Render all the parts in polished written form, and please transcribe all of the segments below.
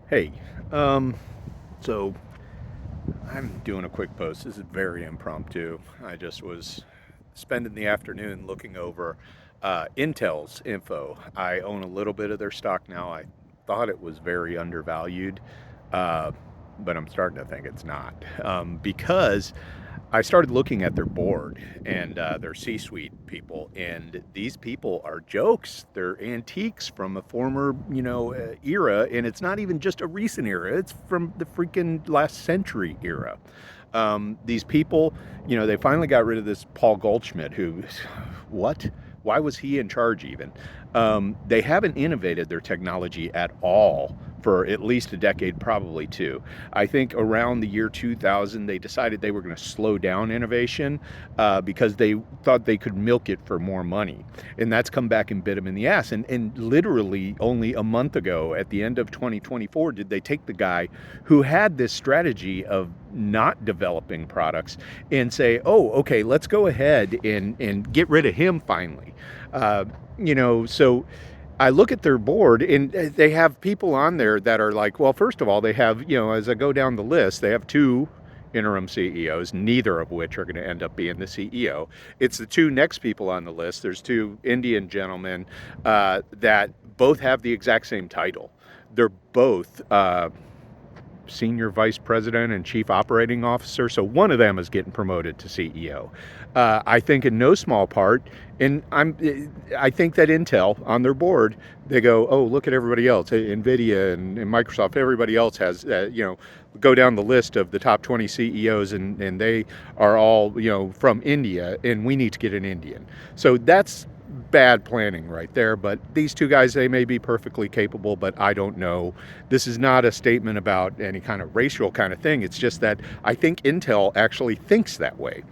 Hey, so I'm doing a quick post. This is very impromptu. I just was spending the afternoon looking over Intel's info. I own a little bit of their stock now. I thought it was very undervalued, uh, but I'm starting to think it's not because I started looking at their board and their C-suite people, and these people are jokes. They're antiques from a former, era, and it's not even just a recent era. It's from the freaking last century era. These people, they finally got rid of this Paul Goldschmidt, who, what? Why was he in charge even? They haven't innovated their technology at all for at least a decade, probably two. I think around the year 2000, they decided they were going to slow down innovation because they thought they could milk it for more money. And that's come back and bit them in the ass. And literally only a month ago, at the end of 2024, did they take the guy who had this strategy of not developing products and say, oh, okay, let's go ahead and get rid of him finally. So I look at their board and they have people on there that are like, well, first of all, they have, as I go down the list, they have two interim CEOs, neither of which are going to end up being the CEO. It's the two next people on the list. There's two Indian gentlemen that both have the exact same title. They're both senior vice president and chief operating officer. So one of them is getting promoted to CEO. I think in no small part, and I think that Intel on their board, they go, oh, look at everybody else, NVIDIA and Microsoft, everybody else has, go down the list of the top 20 CEOs and they are all, from India, and we need to get an Indian. So that's bad planning right there. But these two guys, they may be perfectly capable, but I don't know. This is not a statement about any kind of racial kind of thing. It's just that I think Intel actually thinks that way.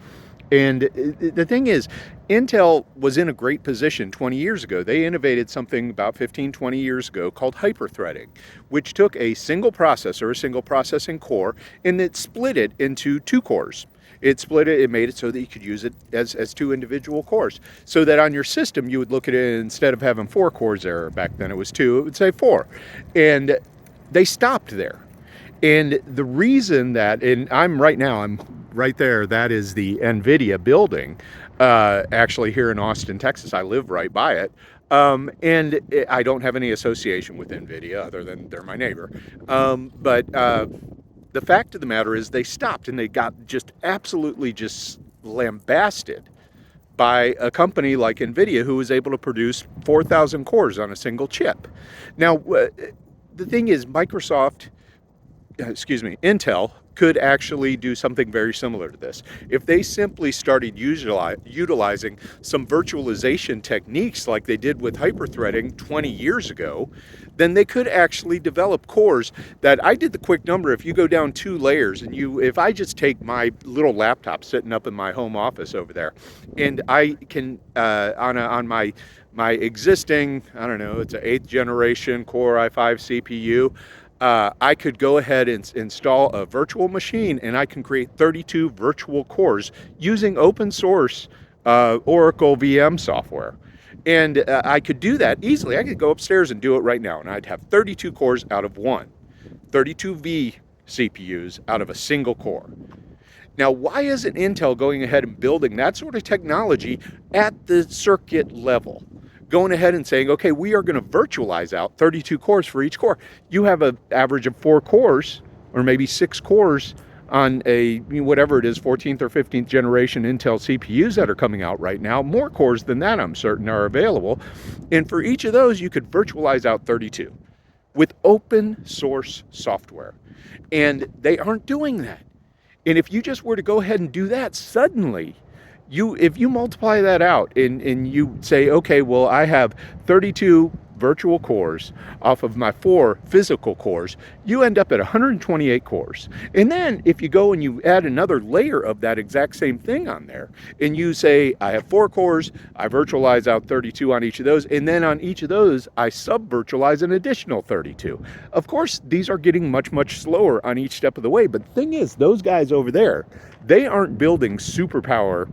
And the thing is, Intel was in a great position 20 years ago. They innovated something about 15, 20 years ago called hyperthreading, which took a single processor, a single processing core, and it split it into two cores. It made it so that you could use it as two individual cores. So that on your system, you would look at it, instead of having four cores there, back then it was two, it would say four. And they stopped there. And the reason that, and I'm right there, that is the NVIDIA building, actually here in Austin, Texas. I live right by it. And I don't have any association with NVIDIA other than they're my neighbor. But the fact of the matter is they stopped and they got just absolutely just lambasted by a company like NVIDIA, who was able to produce 4,000 cores on a single chip. Now, the thing is, Intel could actually do something very similar to this. If they simply started utilizing some virtualization techniques like they did with hyperthreading 20 years ago, then they could actually develop cores that, I did the quick number, if you go down two layers and if I just take my little laptop sitting up in my home office over there, and I can, on my existing, I don't know, it's an 8th generation Core i5 CPU, I could go ahead and install a virtual machine, and I can create 32 virtual cores using open source Oracle VM software. And I could do that easily. I could go upstairs and do it right now, and I'd have 32 cores out of one, 32 V CPUs out of a single core. Now, why isn't Intel going ahead and building that sort of technology at the circuit level? Going ahead and saying, okay, we are going to virtualize out 32 cores for each core. You have an average of 4 cores, or maybe 6 cores on a, whatever it is, 14th or 15th generation Intel CPUs that are coming out right now. More cores than that, I'm certain, are available. And for each of those, you could virtualize out 32 with open source software. And they aren't doing that. And if you just were to go ahead and do that, suddenly, if you multiply that out and you say, okay, well, I have 32 virtual cores off of my 4 physical cores, you end up at 128 cores. And then if you go and you add another layer of that exact same thing on there, and you say, I have 4 cores, I virtualize out 32 on each of those, and then on each of those, I sub-virtualize an additional 32. Of course, these are getting much, much slower on each step of the way, but the thing is, those guys over there, they aren't building superpower,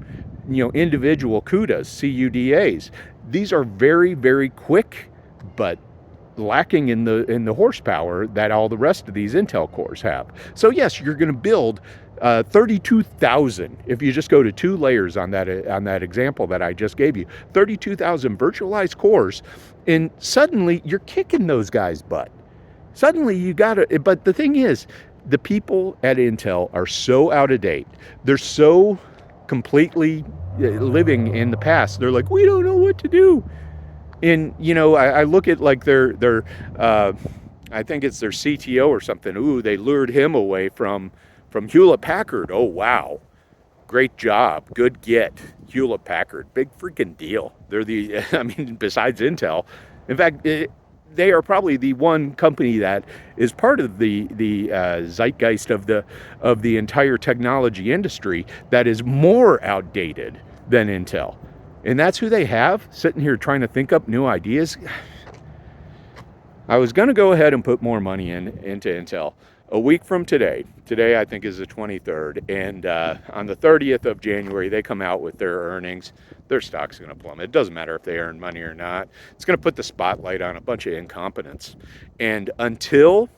individual CUDAs, CUDAs. These are very, very quick, but lacking in the horsepower that all the rest of these Intel cores have. So yes, you're going to build 32,000. If you just go to 2 layers on that example that I just gave you, 32,000 virtualized cores, and suddenly you're kicking those guys' butt. Suddenly you got to. But the thing is, the people at Intel are so out of date. They're so completely living in the past. They're like, we don't know what to do. And I look at like their I think it's their CTO or something. Ooh, they lured him away from Hewlett Packard. Oh wow, great job, good get, Hewlett Packard, big freaking deal. They're the I mean, besides Intel, in fact, they are probably the one company that is part of the zeitgeist of the entire technology industry that is more outdated than Intel. And that's who they have sitting here trying to think up new ideas. I was going to go ahead and put more money into Intel a week from today. Today, I think, is the 23rd. And on the 30th of January, they come out with their earnings. Their stock's going to plummet. It doesn't matter if they earn money or not. It's going to put the spotlight on a bunch of incompetence. And until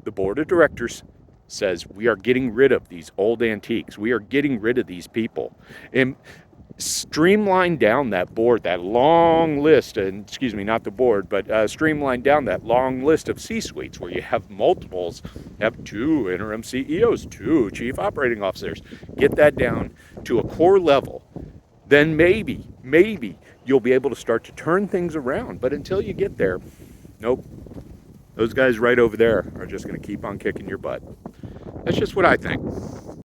the board of directors says we are getting rid of these old antiques, we are getting rid of these people, and streamline down that board, that long list, and excuse me, not the board, but streamline down that long list of C-suites where you have multiples, have 2 interim CEOs, 2 chief operating officers. Get that down to a core level. Then maybe you'll be able to start to turn things around. But until you get there, nope. Those guys right over there are just going to keep on kicking your butt. That's just what I think.